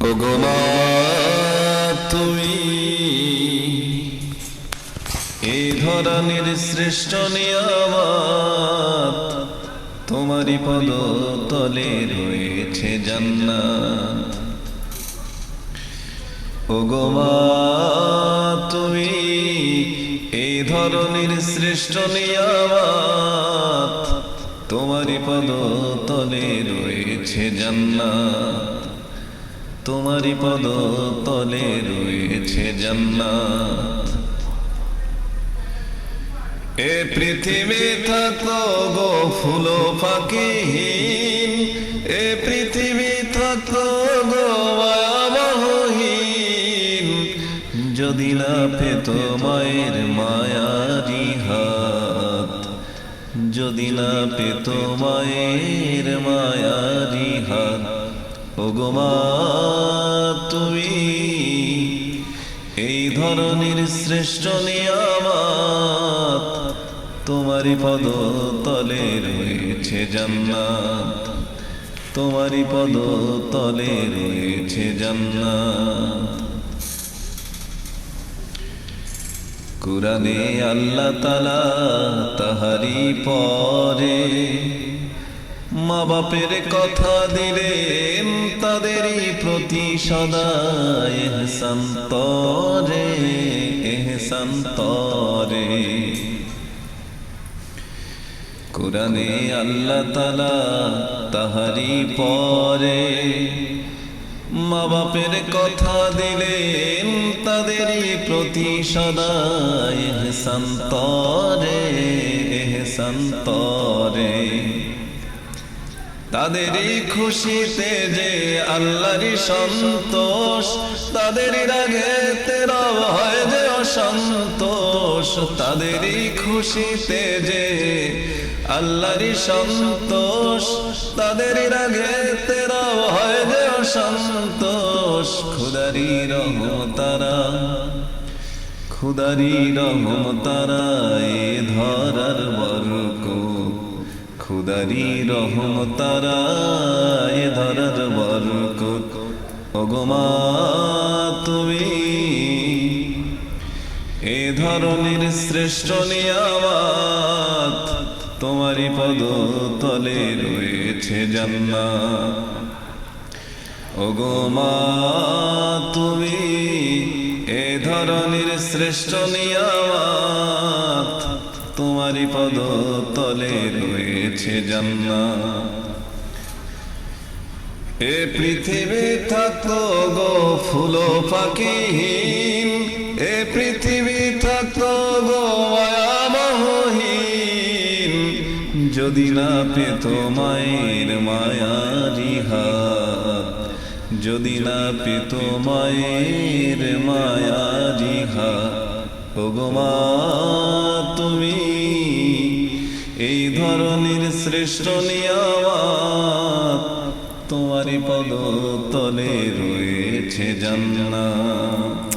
ওগো মা তুমি এই ধরনের শ্রেষ্ঠ নিয়ামত, তোমারই পদ তলে রয়েছে জান্নাত। ওগো মা তুমি এই ধরনের শ্রেষ্ঠ নিয়ামত, তোমারই পদ তলে রয়েছে জান্নাত, তোমারই পদ তলে রয়েছে জান্নাত। এ পৃথিবী থাকো গো ফুল ফাঁকিহীন, এ পৃথিবী থাকো গো মায়ামহীন, যদি না পেত মায়ের মায়ারি হাত, যদি না পেত মায়ের মায়ারি হাত। ওগো মা তুমি এই ধরনের শ্রেষ্ঠ নিয়ামত, তোমারই পদ তলে রয়েছে জান্নাত, তোমারই পদ তলে রয়েছে জান্নাত। কুরআনে আল্লাহ তাআলা তাহারি পরে মা বাপের কথা দিলেন, তাদেরই প্রতি সদা ইহসান তরে, ইহসান তরে। কুরআনে আল্লাহ তাআলা তাহারি পরে মা বাপের কথা দিলেন, তাদেরই প্রতি সদা ইহসান তরে, ইহসান তরে। তাদেরই খুশিতে যে আল্লাহরই সন্তোষ, তাদেরই রাগেতে রব হয় যে অসন্তোষ। তাদেরই খুশিতে যে আল্লাহরই সন্তোষ, তাদেরই রাগেতে রব হয় যে অসন্তোষ। খুদারি রহমতারা, খুদারি রহমতারা এ ধরার বরকত, খুদারি রহমতারা এ ধরার বরকত। ওগো মা তুমি এ ধরনের শ্রেষ্ঠ নিয়ামত, তোমারই পদ তলে রয়েছে জান্নাত। ওগো মা তুমি এ ধরনের শ্রেষ্ঠ নিয়ামত, তোমারই পদ তলে রয়েছে জান্নাত। এ পৃথিবী থাকো গো ফুল ফাঁকিহীন, এ পৃথিবী থাকো গো মায়ামহীন, যদি না পেত মায়ের মায়ারি হাত, যদি না পেত মায়ের মায়ারি হাত। ওগো মা তুমি এই ধরনের শ্রেষ্ঠ নিয়ামত, তোমারই পদ তলে রয়েছে জান্নাত।